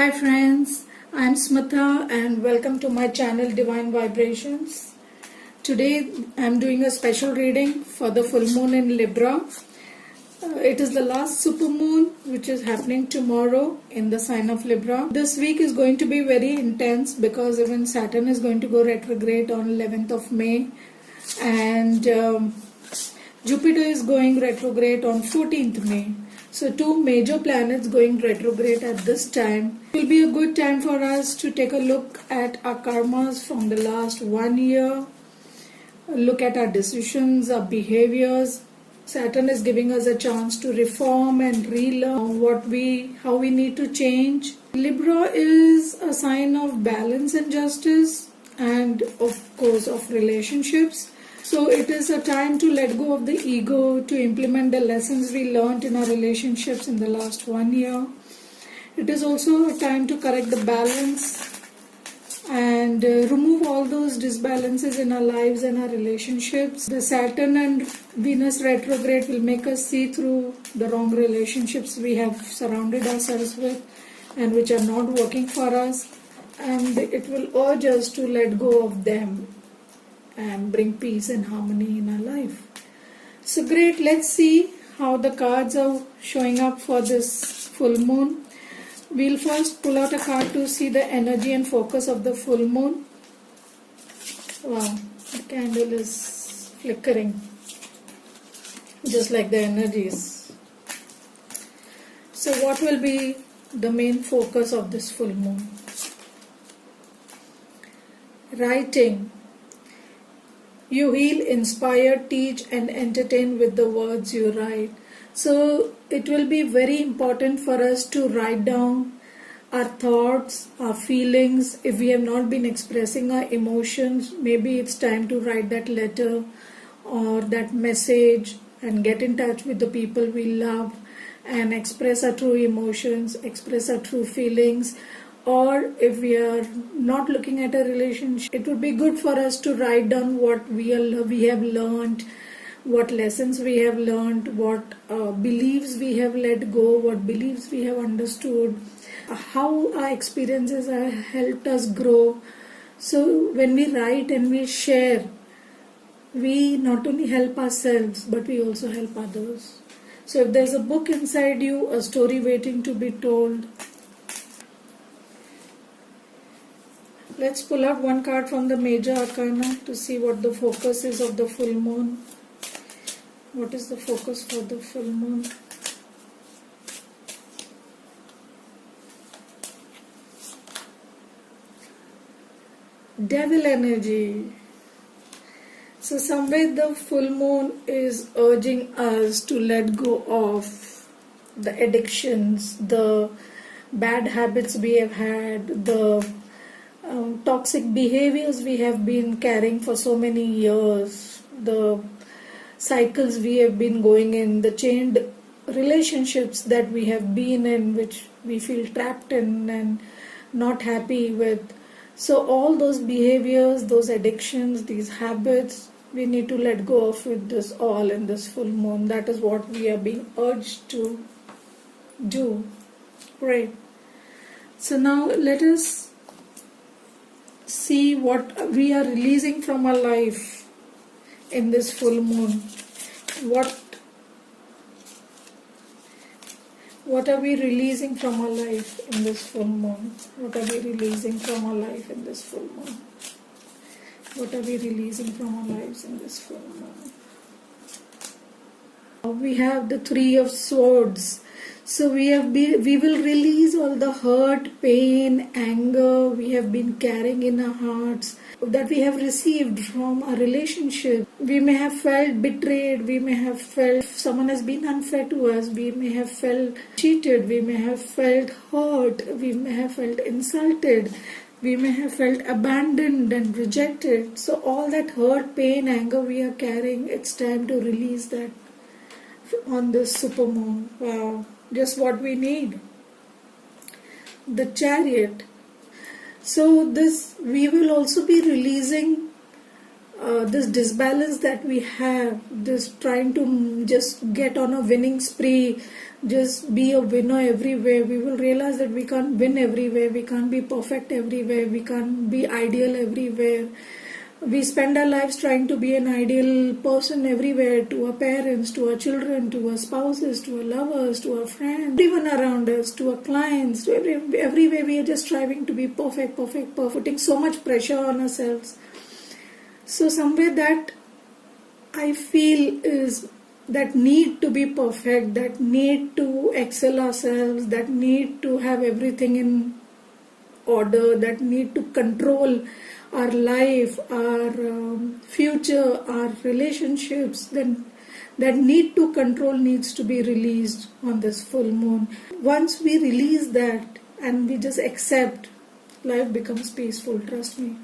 Hi friends, I am Smitha and welcome to my channel Divine Vibrations. Today I am doing a special reading for the full moon in Libra. It is the last supermoon which is happening tomorrow in the sign of Libra. This week is going to be very intense because even Saturn is going to go retrograde on 11th of May and Jupiter is going retrograde on 14th May. So two major planets going retrograde at this time. It will be a good time for us to take a look at our karmas from the last 1 year, look at our decisions, our behaviors. Saturn is giving us a chance to reform and relearn how we need to change. Libra is a sign of balance and justice and of course of relationships. So it is a time to let go of the ego, to implement the lessons we learned in our relationships in the last 1 year. It is also a time to correct the balance and remove all those disbalances in our lives and our relationships. The Saturn and Venus retrograde will make us see through the wrong relationships we have surrounded ourselves with and which are not working for us, and it will urge us to let go of them and bring peace and harmony in our life. So great, let's see how the cards are showing up for this full moon. We'll first pull out a card to see the energy and focus of the full moon. Wow, the candle is flickering just like the energies. So what will be the main focus of this full moon? Writing. You heal, inspire, teach and entertain with the words you write. So it will be very important for us to write down our thoughts, our feelings. If we have not been expressing our emotions, maybe it's time to write that letter or that message and get in touch with the people we love and express our true emotions, express our true feelings. Or if we are not looking at a relationship, it would be good for us to write down what we have learned, what lessons we have learned, what beliefs we have let go, what beliefs we have understood, how our experiences have helped us grow. So when we write and we share, we not only help ourselves but we also help others. So if there's a book inside you, a story waiting to be told, let's pull out one card from the major arcana to see what the focus is of the full moon. What is the focus for the full moon? Devil energy. So somewhere the full moon is urging us to let go of the addictions, the bad habits we have had, the toxic behaviors we have been carrying for so many years, the cycles we have been going in, the chained relationships that we have been in, which we feel trapped in and not happy with. So all those behaviors, those addictions, these habits, we need to let go of with this all in this full moon. That is what we are being urged to do. Great. So now let us see what we are releasing from our life in this full moon. What are we releasing from our life in this full moon? What are we releasing from our life in this full moon? What are we releasing from our lives in this full moon? We have the Three of Swords. So we will release all the hurt, pain, anger we have been carrying in our hearts that we have received from our relationship. We may have felt betrayed, we may have felt someone has been unfair to us, we may have felt cheated, we may have felt hurt, we may have felt insulted, we may have felt abandoned and rejected. So all that hurt, pain, anger we are carrying, it's time to release that on this supermoon. Wow. Just what we need. The Chariot. So this we will also be releasing this disbalance that we have, this trying to just get on a winning spree, just be a winner everywhere, we will realize that we can't win everywhere, we can't be perfect everywhere, we can't be ideal everywhere. We spend our lives trying to be an ideal person everywhere, to our parents, to our children, to our spouses, to our lovers, to our friends, everyone around us, to our clients, to everywhere we are just striving to be perfect, putting so much pressure on ourselves. So somewhere that I feel is that need to be perfect, that need to excel ourselves, that need to have everything in order, that need to control our life, our future, our relationships, then that need to control needs to be released on this full moon. Once we release that and we just accept, life becomes peaceful, trust me.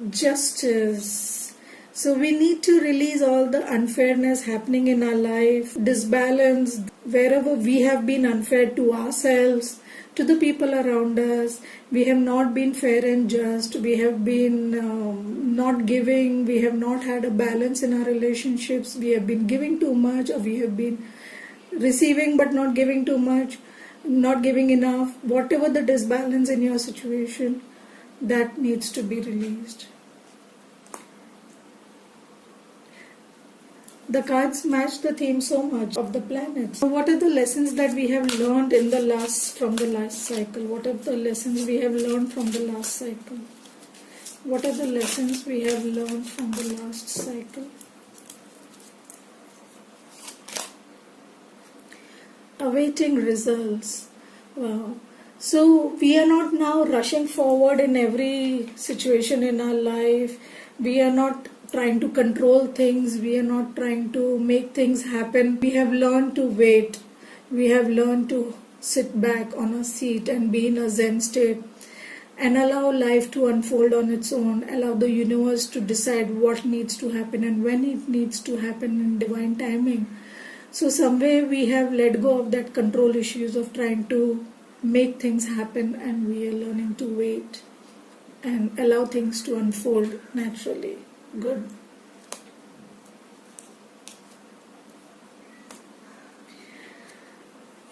Justice. So we need to release all the unfairness happening in our life, disbalance, wherever we have been unfair to ourselves, to the people around us. We have not been fair and just, we have been not giving, we have not had a balance in our relationships, we have been giving too much, or we have been receiving but not giving too much, not giving enough. Whatever the disbalance in your situation, that needs to be released. The cards match the theme so much of the planets. So what are the lessons that we have learned from the last cycle? What are the lessons we have learned from the last cycle? What are the lessons we have learned from the last cycle? Awaiting results. Wow. So we are not now rushing forward in every situation in our life. We are not trying to control things. We are not trying to make things happen. We have learned to wait. We have learned to sit back on a seat and be in a Zen state and allow life to unfold on its own. Allow the universe to decide what needs to happen and when it needs to happen in divine timing. So somewhere we have let go of that control issues of trying to make things happen, and we are learning to wait and allow things to unfold naturally. Good.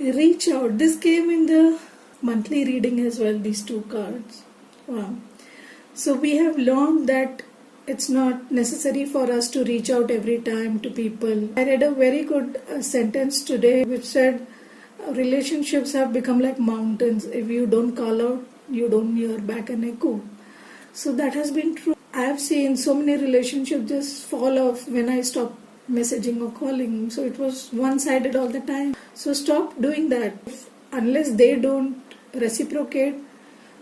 Reach out. This came in the monthly reading as well, these two cards. Wow. So we have learned that it's not necessary for us to reach out every time to people. I read a very good sentence today which said, relationships have become like mountains. If you don't call out, you don't hear back an echo. So that has been true. I have seen so many relationships just fall off when I stop messaging or calling. So it was one-sided all the time. So stop doing that. Unless they don't reciprocate,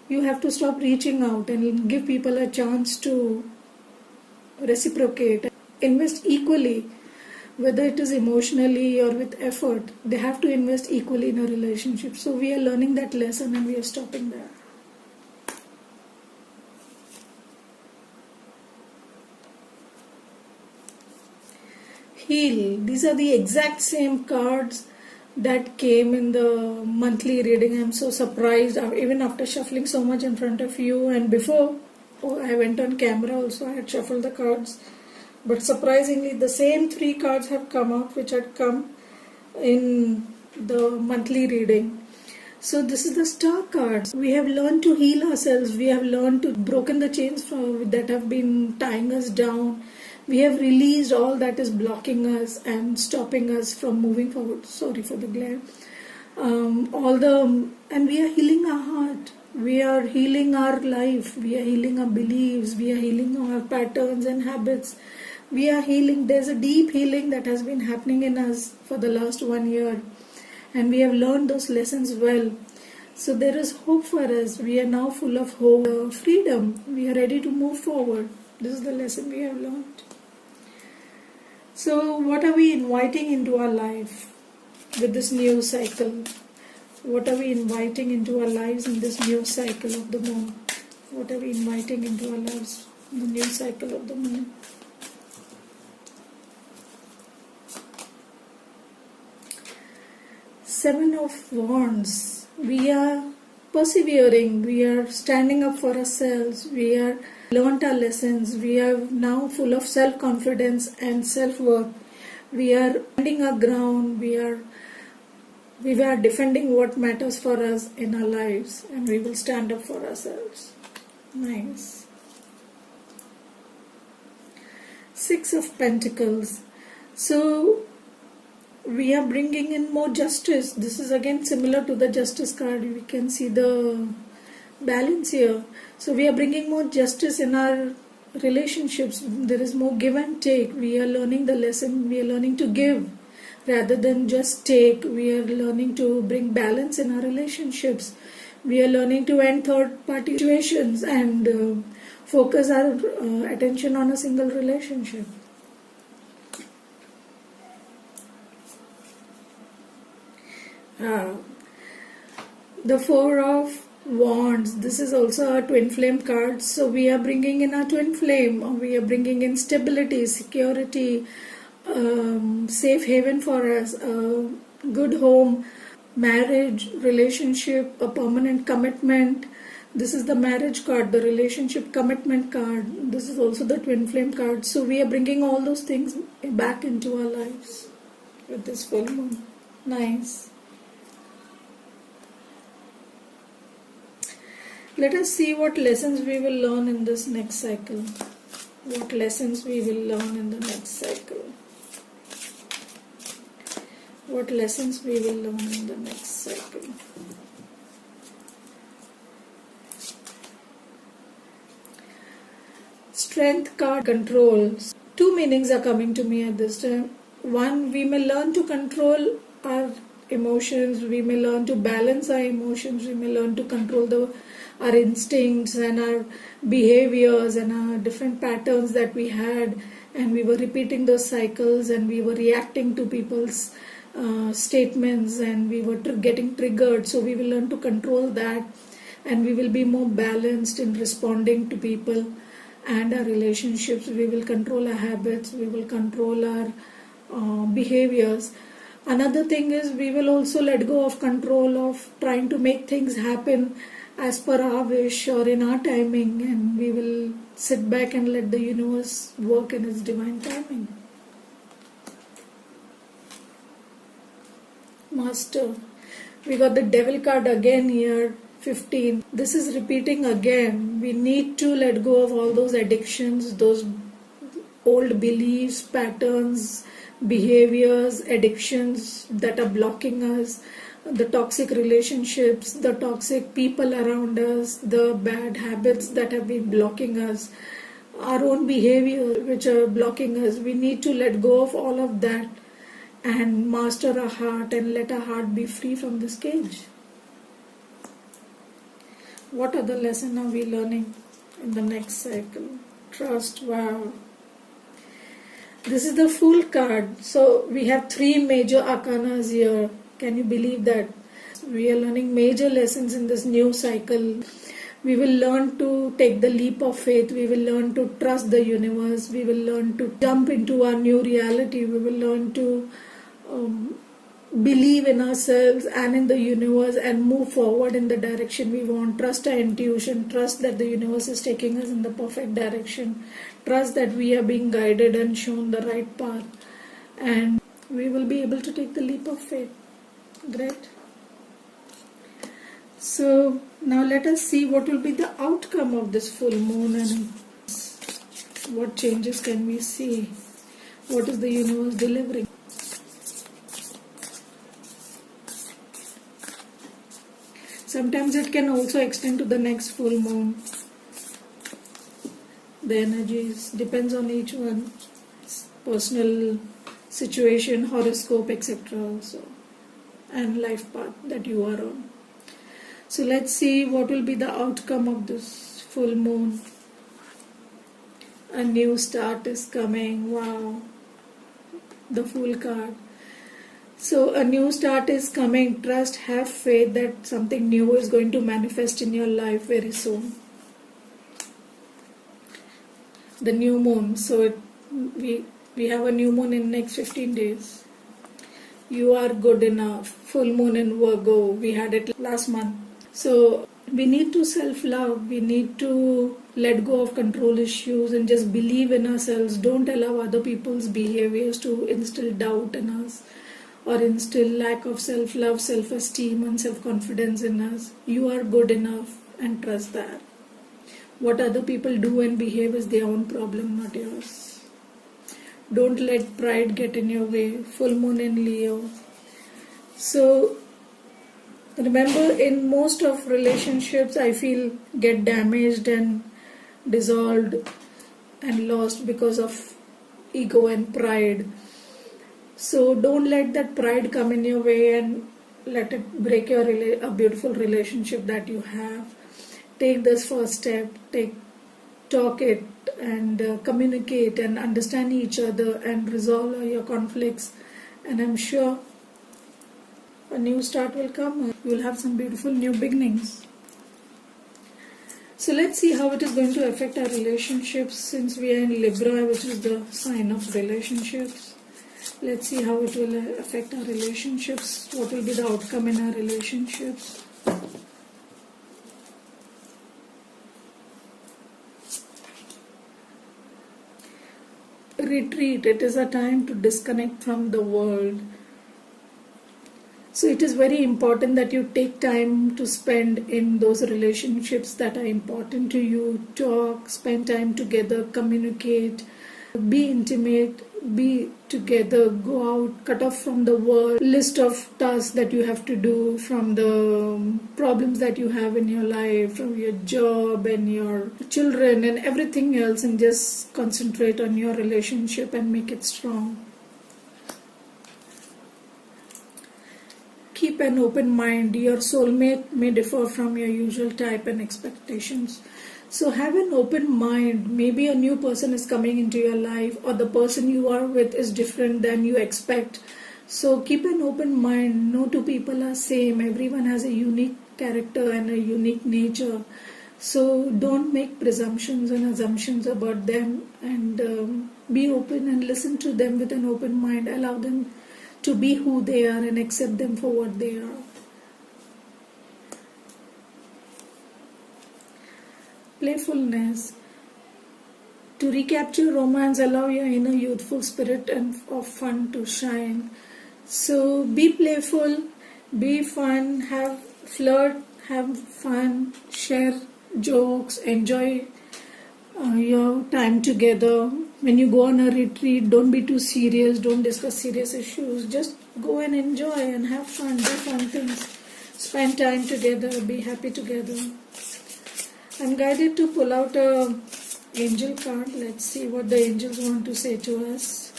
you have to stop reaching out and give people a chance to reciprocate. Invest equally. Whether it is emotionally or with effort, they have to invest equally in a relationship. So we are learning that lesson and we are stopping there. Heal. These are the exact same cards that came in the monthly reading. I'm so surprised, even after shuffling so much in front of you, and before I went on camera also, I had shuffled the cards. But surprisingly, the same three cards have come out which had come in the monthly reading. So this is the Star cards. We have learned to heal ourselves. We have learned to broken the chains that have been tying us down. We have released all that is blocking us and stopping us from moving forward. Sorry for the glare. And we are healing our heart. We are healing our life. We are healing our beliefs. We are healing our patterns and habits. We are healing. There's a deep healing that has been happening in us for the last 1 year. And we have learned those lessons well. So there is hope for us. We are now full of hope, freedom. We are ready to move forward. This is the lesson we have learned. So what are we inviting into our life with this new cycle? What are we inviting into our lives in this new cycle of the moon? What are we inviting into our lives in the new cycle of the moon? Seven of Wands. We are persevering, we are standing up for ourselves, we are learnt our lessons, we are now full of self-confidence and self-worth. We are standing our ground, we are defending what matters for us in our lives, and we will stand up for ourselves. Nice. Six of Pentacles. So we are bringing in more justice. This is again similar to the Justice card. We can see the balance here. So we are bringing more justice in our relationships. There is more give and take. We are learning the lesson. We are learning to give rather than just take. We are learning to bring balance in our relationships. We are learning to end third party situations and focus our attention on a single relationship. The Four of Wands. This is also a twin flame card. So we are bringing in our twin flame. We are bringing in stability, security, safe haven for us, a good home, marriage, relationship, a permanent commitment. This is the marriage card, the relationship commitment card. This is also the twin flame card. So we are bringing all those things back into our lives with this full moon. Nice. Let us see what lessons we will learn in this next cycle. What lessons we will learn in the next cycle. What lessons we will learn in the next cycle. Strength card, controls. Two meanings are coming to me at this time. One, we may learn to control our emotions, we may learn to balance our emotions, we may learn to control our instincts and our behaviors and our different patterns that we had, and we were repeating those cycles and we were reacting to people's statements and we were getting triggered. So we will learn to control that, and we will be more balanced in responding to people and our relationships. We will control our habits, we will control our behaviors. Another thing is we will also let go of control of trying to make things happen as per our wish or in our timing, and we will sit back and let the universe work in its divine timing. Master. We got the Devil card again here, 15. This is repeating again. We need to let go of all those addictions, those old beliefs, patterns, behaviors, addictions that are blocking us, the toxic relationships, the toxic people around us, the bad habits that have been blocking us, our own behavior which are blocking us. We need to let go of all of that and master our heart and let our heart be free from this cage. What other lesson are we learning in the next cycle? Trust. Wow. This is the Fool card. So we have three major arcanas here. Can you believe that? We are learning major lessons in this new cycle. We will learn to take the leap of faith. We will learn to trust the universe. We will learn to jump into our new reality. We will learn to believe in ourselves and in the universe and move forward in the direction we want. Trust our intuition. Trust that the universe is taking us in the perfect direction. Trust that we are being guided and shown the right path. And we will be able to take the leap of faith. Great. So now let us see what will be the outcome of this full moon and what changes can we see. What is the universe delivering? Sometimes it can also extend to the next full moon. The energies depends on each one, personal situation, horoscope, etc. also, and life path that you are on. So let's see what will be the outcome of this full moon. A new start is coming. Wow. The Fool card. So a new start is coming. Trust, have faith that something new is going to manifest in your life very soon. The new moon. So we have a new moon in next 15 days. You are good enough. Full moon in Virgo. We had it last month. So we need to self-love. We need to let go of control issues and just believe in ourselves. Don't allow other people's behaviors to instill doubt in us or instill lack of self-love, self-esteem and self-confidence in us. You are good enough and trust that. What other people do and behave is their own problem, not yours. Don't let pride get in your way. Full moon in Leo. So remember, in most of relationships, I feel get damaged and dissolved and lost because of ego and pride. So don't let that pride come in your way and let it break your a beautiful relationship that you have. Take this first step. Talk it and communicate and understand each other and resolve your conflicts. And I'm sure a new start will come. You will have some beautiful new beginnings. So let's see how it is going to affect our relationships since we are in Libra, which is the sign of relationships. Let's see how it will affect our relationships. What will be the outcome in our relationships. Retreat. It is a time to disconnect from the world. So it is very important that you take time to spend in those relationships that are important to you. Talk, spend time together, communicate, be intimate, be together, go out, cut off from the world, list of tasks that you have to do, from the problems that you have in your life, from your job and your children and everything else, and just concentrate on your relationship and make it strong. Keep an open mind. Your soulmate may differ from your usual type and expectations. So have an open mind. Maybe a new person is coming into your life, or the person you are with is different than you expect. So keep an open mind. No two people are same. Everyone has a unique character and a unique nature. So don't make presumptions and assumptions about them, and be open and listen to them with an open mind. Allow them to be who they are and accept them for what they are. Playfulness. To recapture romance, allow your inner youthful spirit and of fun to shine. So be playful, be fun, have flirt, have fun, share jokes, enjoy your time together. When you go on a retreat, don't be too serious, don't discuss serious issues. Just go and enjoy and have fun, do fun things. Spend time together, be happy together. I'm guided to pull out a angel card. Let's see what the angels want to say to us.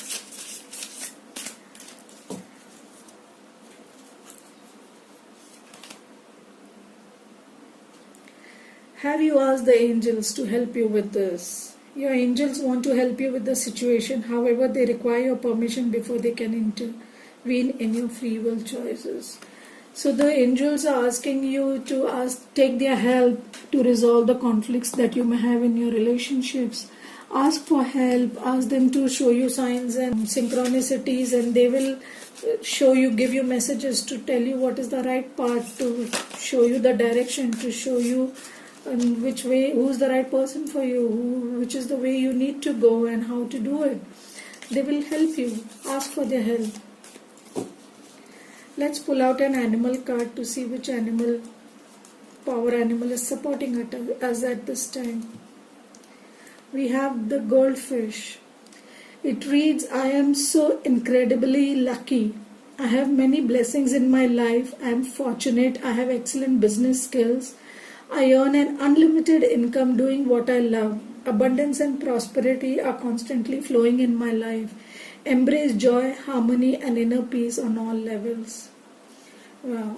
Have you asked the angels to help you with this? Your angels want to help you with the situation. However, they require your permission before they can intervene in your free will choices. So the angels are asking you to take their help to resolve the conflicts that you may have in your relationships. Ask for help, ask them to show you signs and synchronicities, and they will give you messages to tell you what is the right path, to show you the direction, to show you which way, who's the right person for you, which is the way you need to go and how to do it. They will help you. Ask for their help. Let's pull out an animal card to see which power animal is supporting us at this time. We have the goldfish. It reads, I am so incredibly lucky. I have many blessings in my life. I am fortunate. I have excellent business skills. I earn an unlimited income doing what I love. Abundance and prosperity are constantly flowing in my life. Embrace joy, harmony, and inner peace on all levels. Wow.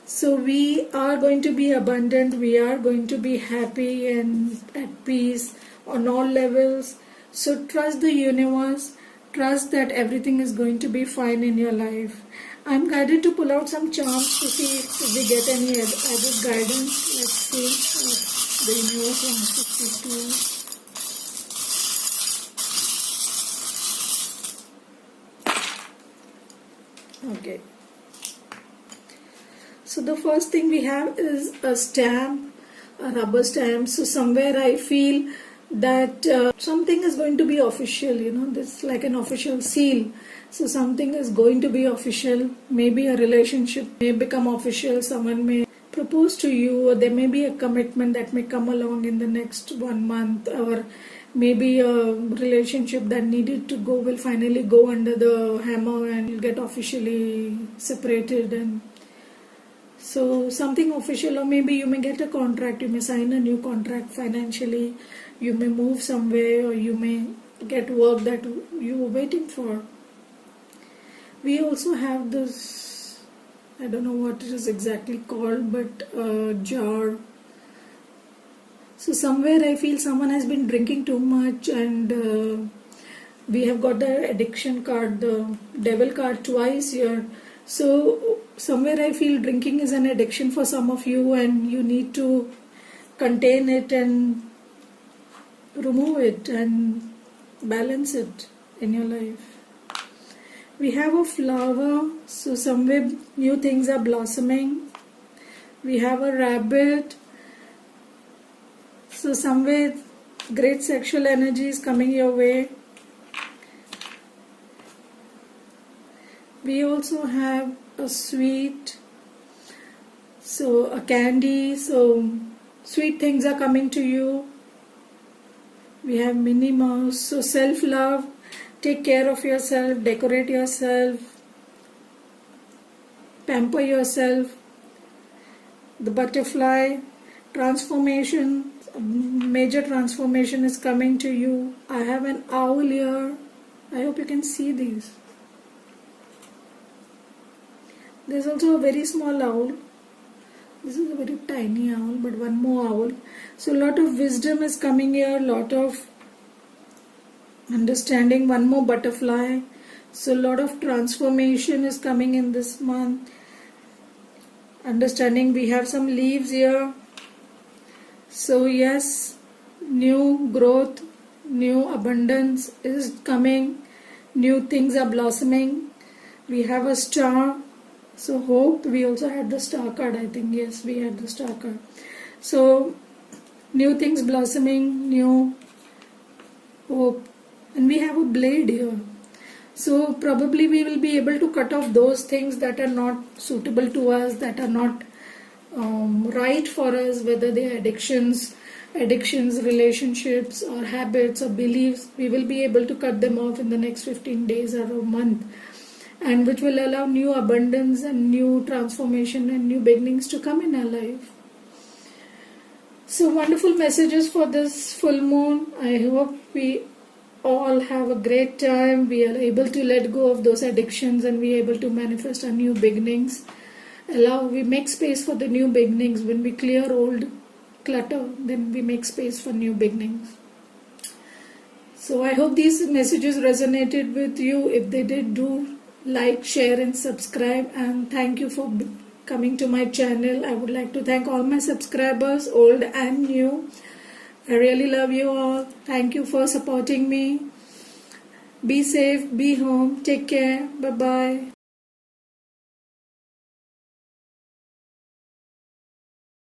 So we are going to be abundant. We are going to be happy and at peace on all levels. So trust the universe. Trust that everything is going to be fine in your life. I'm guided to pull out some charms to see if we get any added guidance. Let's see what the universe wants to speak to us. Okay. So the first thing we have is a stamp, a rubber stamp. So somewhere I feel that something is going to be official, this like an official seal. So something is going to be official. Maybe a relationship may become official. Someone may propose to you, or there may be a commitment that may come along in the next 1 month, or maybe a relationship that needed to go will finally go under the hammer and you'll get officially separated. And so something official, or maybe you may get a contract, you may sign a new contract financially, you may move somewhere, or you may get work that you were waiting for. We also have this, I don't know what it is exactly called, but jar. So somewhere I feel someone has been drinking too much, and we have got the addiction card, the devil card twice here. So somewhere I feel drinking is an addiction for some of you, and you need to contain it and remove it and balance it in your life. We have a flower, so somewhere new things are blossoming. We have a rabbit, so somewhere great sexual energy is coming your way. We also have a sweet, so a candy, so sweet things are coming to you. We have Minnie Mouse, so self-love, take care of yourself, decorate yourself, pamper yourself. The butterfly, transformation, major transformation is coming to you. I have an owl here. I hope you can see these. There's also a very small owl. This is a very tiny owl, but one more owl. So a lot of wisdom is coming here, lot of understanding, one more butterfly. So a lot of transformation is coming in this month. Understanding, we have some leaves here. So yes, new growth, new abundance is coming. New things are blossoming. We have a star. So hope, we also had the star card, I think. Yes, we had the star card. So new things blossoming, new hope. And we have a blade here. So probably we will be able to cut off those things that are not suitable to us, that are not right for us, whether they are addictions, relationships, or habits, or beliefs. We will be able to cut them off in the next 15 days or a month, and which will allow new abundance and new transformation and new beginnings to come in our life. So wonderful messages for this full moon. I hope we all have a great time. We are able to let go of those addictions, and we are able to manifest our new beginnings. We make space for the new beginnings. When we clear old clutter, then we make space for new beginnings. So I hope these messages resonated with you. If they did, do like, share and subscribe, and thank you for coming to my channel. I would like to thank all my subscribers, old and new. I really love you all. Thank you for supporting me. Be safe, be home, take care, bye bye.